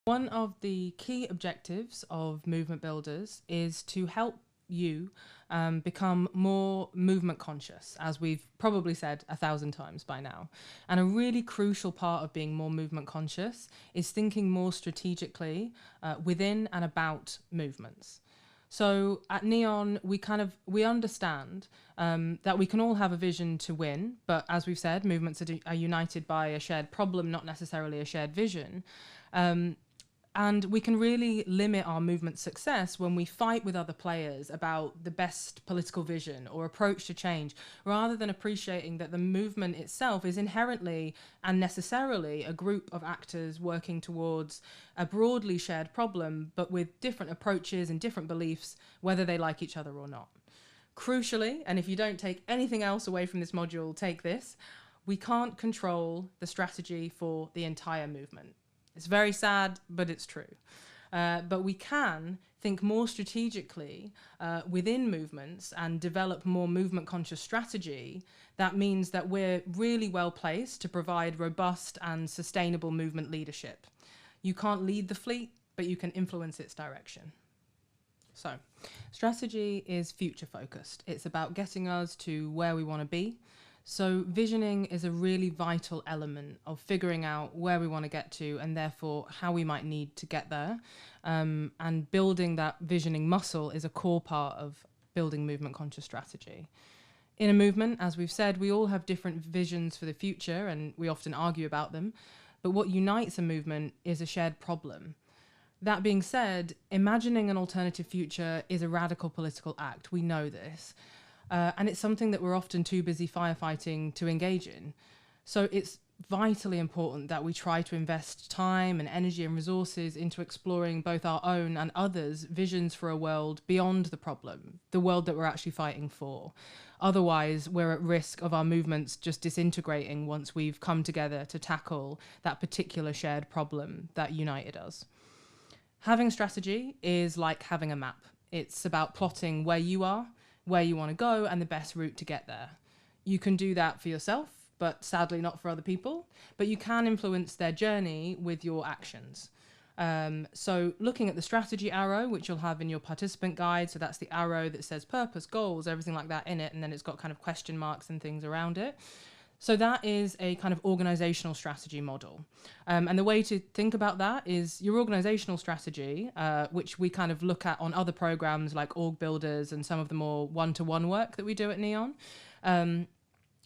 One of the key objectives of movement builders is to help you become more movement conscious, as we've probably said 1,000 times by now. And a really crucial part of being more movement conscious is thinking more strategically within and about movements. So at Neon, we understand that we can all have a vision to win, but as we've said, movements are united by a shared problem, not necessarily a shared vision. And we can really limit our movement success when we fight with other players about the best political vision or approach to change, rather than appreciating that the movement itself is inherently and necessarily a group of actors working towards a broadly shared problem, but with different approaches and different beliefs, whether they like each other or not. Crucially, and if you don't take anything else away from this module, take this, we can't control the strategy for the entire movement. It's very sad, but it's true. But we can think more strategically within movements and develop more movement-conscious strategy. That means that we're really well placed to provide robust and sustainable movement leadership. You can't lead the fleet, but you can influence its direction. So, strategy is future-focused. It's about getting us to where we want to be. So visioning is a really vital element of figuring out where we want to get to and therefore how we might need to get there. And building that visioning muscle is a core part of building movement conscious strategy. In a movement, as we've said, we all have different visions for the future and we often argue about them. But what unites a movement is a shared problem. That being said, imagining an alternative future is a radical political act. We know this. And it's something that we're often too busy firefighting to engage in. So it's vitally important that we try to invest time and energy and resources into exploring both our own and others' visions for a world beyond the problem, the world that we're actually fighting for. Otherwise, we're at risk of our movements just disintegrating once we've come together to tackle that particular shared problem that united us. Having strategy is like having a map. It's about plotting where you are, where you want to go, and the best route to get there. You can do that for yourself, but sadly not for other people, but you can influence their journey with your actions. So looking at the strategy arrow, which you'll have in your participant guide, so that's the arrow that says purpose, goals, everything like that in it, and then it's got kind of question marks and things around it. So that is a kind of organizational strategy model. And the way to think about that is your organizational strategy, which we kind of look at on other programs like org builders and some of the more one-to-one work that we do at Neon,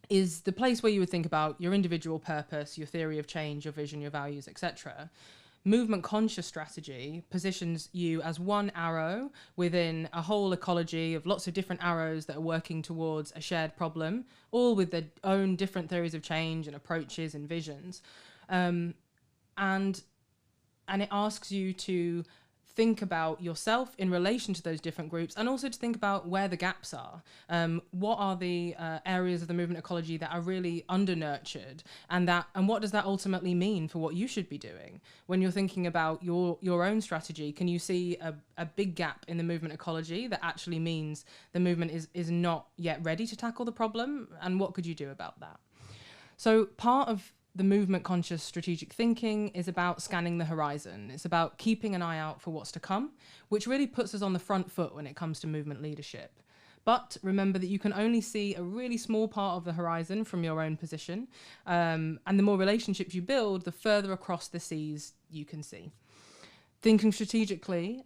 is the place where you would think about your individual purpose, your theory of change, your vision, your values, etc. Movement conscious strategy positions you as one arrow within a whole ecology of lots of different arrows that are working towards a shared problem, all with their own different theories of change and approaches and visions. And it asks you to think about yourself in relation to those different groups and also to think about where the gaps are. What are the areas of the movement ecology that are really under-nurtured, and what does that ultimately mean for what you should be doing? When you're thinking about your own strategy, can you see a big gap in the movement ecology that actually means the movement is not yet ready to tackle the problem, and what could you do about that? So part of the movement conscious strategic thinking is about scanning the horizon. It's about keeping an eye out for what's to come, which really puts us on the front foot when it comes to movement leadership. But remember that you can only see a really small part of the horizon from your own position. And the more relationships you build, the further across the seas you can see. Thinking strategically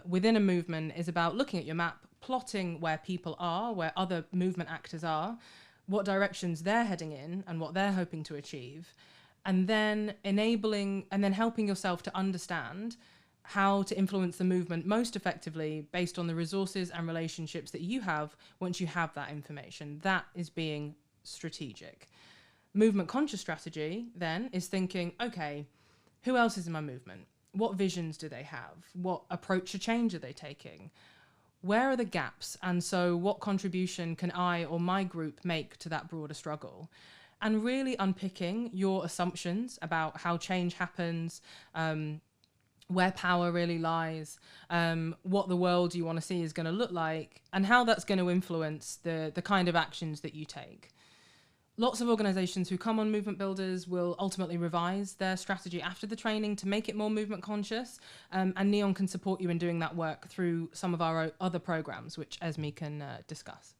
within a movement is about looking at your map, plotting where people are, where other movement actors are, what directions they're heading in and what they're hoping to achieve, and then helping yourself to understand how to influence the movement most effectively based on the resources and relationships that you have once you have that information. That is being strategic. Movement conscious strategy then is thinking, okay, who else is in my movement? What visions do they have? What approach to change are they taking? Where are the gaps? And so what contribution can I or my group make to that broader struggle? And really unpicking your assumptions about how change happens, where power really lies, what the world you want to see is going to look like, and how that's going to influence the kind of actions that you take. Lots of organizations who come on Movement Builders will ultimately revise their strategy after the training to make it more movement conscious. And Neon can support you in doing that work through some of our other programs, which Esme can discuss.